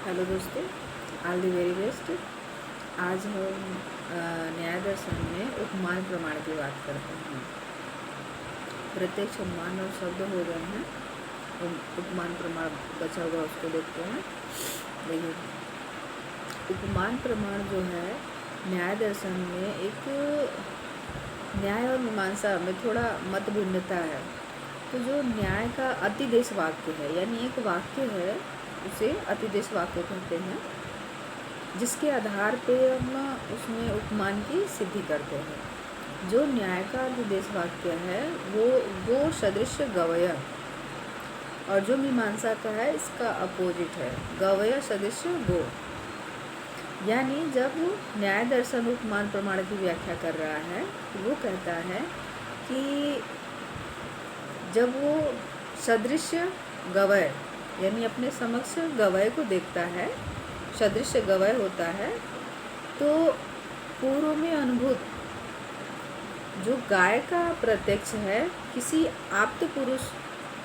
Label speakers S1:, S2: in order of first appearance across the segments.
S1: Hello दोस्तों, all the very best. आज हम न्याय दर्शन में उपमान प्रमाण की बात करते हैं। प्रत्यक्ष उपमान और शब्द हो गए हैं, उपमान प्रमाण बचा हुआ उसको देखते हैं। देखिए, उपमान प्रमाण जो है न्याय दर्शन में एक न्याय और मीमांसा में थोड़ा मत भिन्नता है। तो जो न्याय का अतिदेश वाक्य है, यानी एक वाक्य है उसे अतिदेश वाक्य कहते हैं, जिसके आधार पे हम उसमें उपमान की सिद्धि करते हैं। जो न्याय का अतिदेश वाक्य है वो सदृश गवय, और जो मीमांसा का है इसका अपोजिट है, गवय सदृश गो। यानी जब न्याय दर्शन उपमान प्रमाण की व्याख्या कर रहा है तो वो कहता है कि जब वो सदृश गवय यानी अपने समक्ष गवय को देखता है, सदृश गवय होता है, तो पूर्व में अनुभूत जो गाय का प्रत्यक्ष है, किसी आप्त पुरुष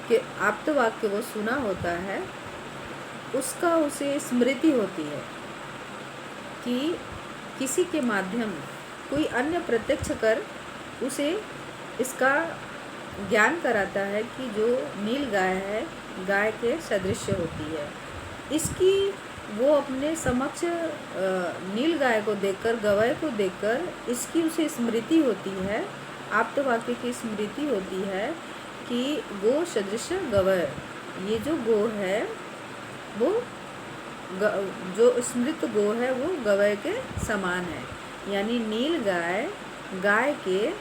S1: के आप्त वाक्य वो सुना होता है, उसका उसे स्मृति होती है कि किसी के माध्यम कोई अन्य प्रत्यक्ष कर उसे इसका ज्ञान कराता है कि जो नील गाय है गाय के सदृश होती है। इसकी वो अपने समक्ष नील गाय को देखकर, गवय को देखकर इसकी उसे स्मृति होती है, आप्त वाक्य की स्मृति होती है कि गो सदृश गवय, ये जो गो है वो जो स्मृत गो है वो गवय के समान है, यानी नील गाय गाय के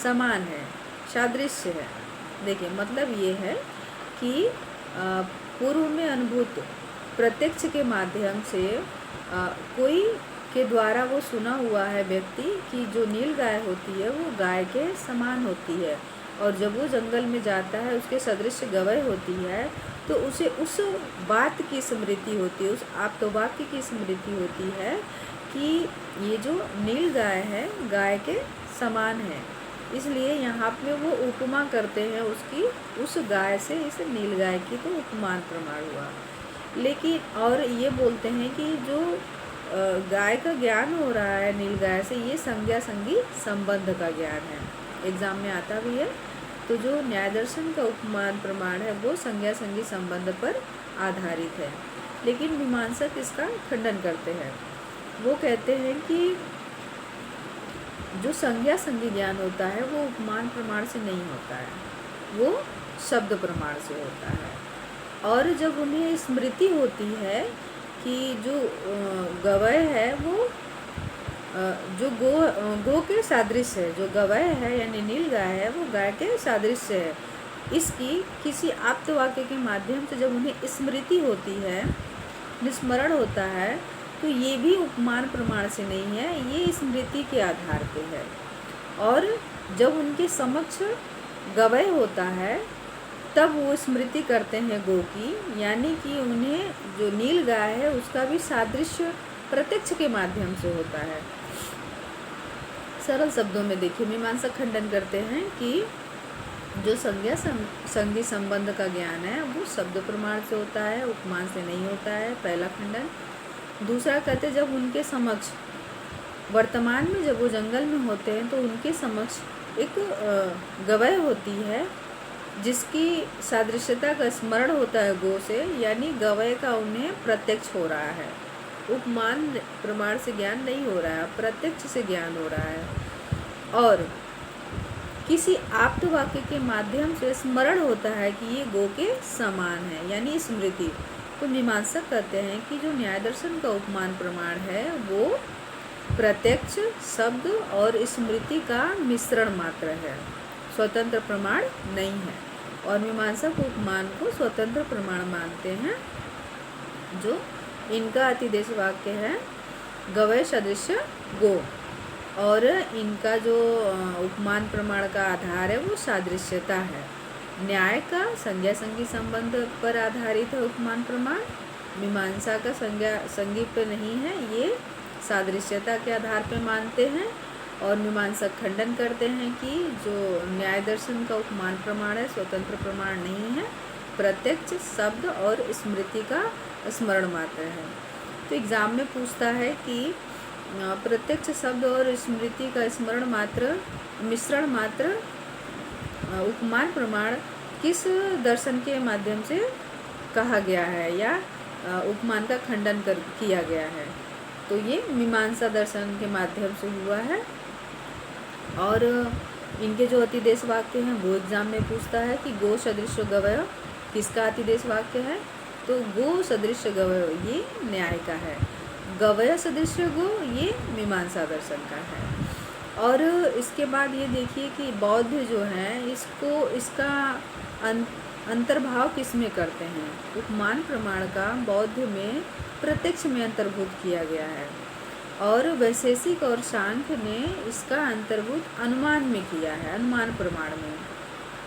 S1: समान है, सादृश्य है। देखिए, मतलब ये है कि पूर्व में अनुभूत प्रत्यक्ष के माध्यम से कोई के द्वारा वो सुना हुआ है व्यक्ति कि जो नील गाय होती है वो गाय के समान होती है, और जब वो जंगल में जाता है उसके सदृश गवय होती है, तो उसे उस बात की स्मृति होती है, उस आप्त वाक्य की स्मृति होती है कि ये जो नील गाय है गाय के समान है। इसलिए यहाँ पे वो उपमा करते हैं उसकी, उस गाय से इस नील गाय की, तो उपमान प्रमाण हुआ। लेकिन और ये बोलते हैं कि जो गाय का ज्ञान हो रहा है नील गाय से, ये संज्ञा संगी संबंध का ज्ञान है, एग्जाम में आता भी है। तो जो न्याय दर्शन का उपमान प्रमाण है वो संज्ञा संगी संबंध पर आधारित है। लेकिन मीमांसक इसका खंडन करते हैं। वो कहते हैं कि जो संज्ञा संगी ज्ञान होता है वो उपमान प्रमाण से नहीं होता है, वो शब्द प्रमाण से होता है। और जब उन्हें स्मृति होती है कि जो गवय है वो जो गो के सादृश्य है, जो गवय है यानी नील गाय है वो गाय के सादृश्य है, इसकी किसी आप्त वाक्य के माध्यम से जब उन्हें स्मृति होती है, निस्मरण होता है, तो ये भी उपमान प्रमाण से नहीं है, ये स्मृति के आधार पे है। और जब उनके समक्ष गवय होता है तब वो स्मृति करते हैं गो की, यानी कि उन्हें जो नील गाय है उसका भी सादृश्य प्रत्यक्ष के माध्यम से होता है। सरल शब्दों में देखिए, मीमांसक खंडन करते हैं कि जो संज्ञा संगी संबंध का ज्ञान है वो शब्द प्रमाण से होता है, उपमान से नहीं होता है, पहला खंडन। दूसरा कहते, जब उनके समक्ष वर्तमान में जब वो जंगल में होते हैं तो उनके समक्ष एक गवय होती है जिसकी सादृश्यता का स्मरण होता है गो से, यानी गवय का उन्हें प्रत्यक्ष हो रहा है, उपमान प्रमाण से ज्ञान नहीं हो रहा है, प्रत्यक्ष से ज्ञान हो रहा है। और किसी आप्त वाक्य के माध्यम से स्मरण होता है कि ये गो के समान है, यानी स्मृति। तो मीमांसक कहते हैं कि जो न्याय दर्शन का उपमान प्रमाण है वो प्रत्यक्ष, शब्द और स्मृति का मिश्रण मात्र है, स्वतंत्र प्रमाण नहीं है। और मीमांसक उपमान को स्वतंत्र प्रमाण मानते हैं। जो इनका अतिदेश वाक्य है गवय सदृश गो, और इनका जो उपमान प्रमाण का आधार है वो सादृश्यता है। न्याय का संज्ञा संगी संबंध पर आधारित है उपमान प्रमाण, मीमांसा का संज्ञा संगी पे नहीं है, ये सादृश्यता के आधार पे मानते हैं। और मीमांसक खंडन करते हैं कि जो न्याय दर्शन का उपमान प्रमाण है स्वतंत्र प्रमाण नहीं है, प्रत्यक्ष, शब्द और स्मृति का स्मरण मात्र है। तो एग्ज़ाम में पूछता है कि प्रत्यक्ष शब्द और स्मृति का स्मरण मात्र मिश्रण मात्र उपमान प्रमाण किस दर्शन के माध्यम से कहा गया है या उपमान का खंडन किया गया है। तो ये मीमांसा दर्शन के माध्यम से हुआ है। और इनके जो अतिदेश वाक्य हैं वो एग्जाम में पूछता है कि गो सदृश गवय किसका अतिदेश वाक्य है। तो गो सदृश गवय ये न्याय का है, गवय सदृश गो ये मीमांसा दर्शन का है। और इसके बाद ये देखिए कि बौद्ध जो हैं इसका अंतर्भाव किस में करते हैं। उपमान प्रमाण का बौद्ध में प्रत्यक्ष में अंतर्भूत किया गया है और वैशेषिक और सांख्य ने इसका अंतर्भूत अनुमान में किया है, अनुमान प्रमाण में।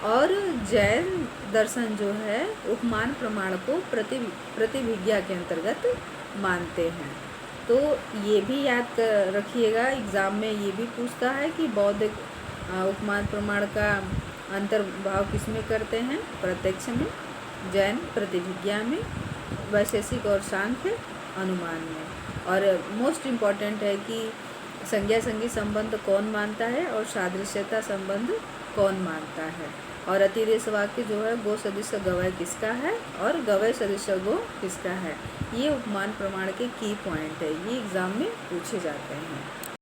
S1: और जैन दर्शन जो है उपमान प्रमाण को प्रतिभिज्ञा के अंतर्गत मानते हैं। तो ये भी याद रखिएगा, एग्ज़ाम में ये भी पूछता है कि बौद्ध उपमान प्रमाण का अंतर्भाव किस में करते हैं, प्रत्यक्ष में, जैन प्रतिभिज्ञा में, वैशेषिक और सांख्य अनुमान में। और मोस्ट इम्पॉर्टेंट है कि संज्ञा संगी संबंध कौन मानता है और सादृश्यता संबंध कौन मानता है। और अतिदेश वाक्य जो है गो सदृश गवय किसका है और गवय सदृश गो किसका है। ये उपमान प्रमाण के की पॉइंट है, ये एग्ज़ाम में पूछे जाते हैं।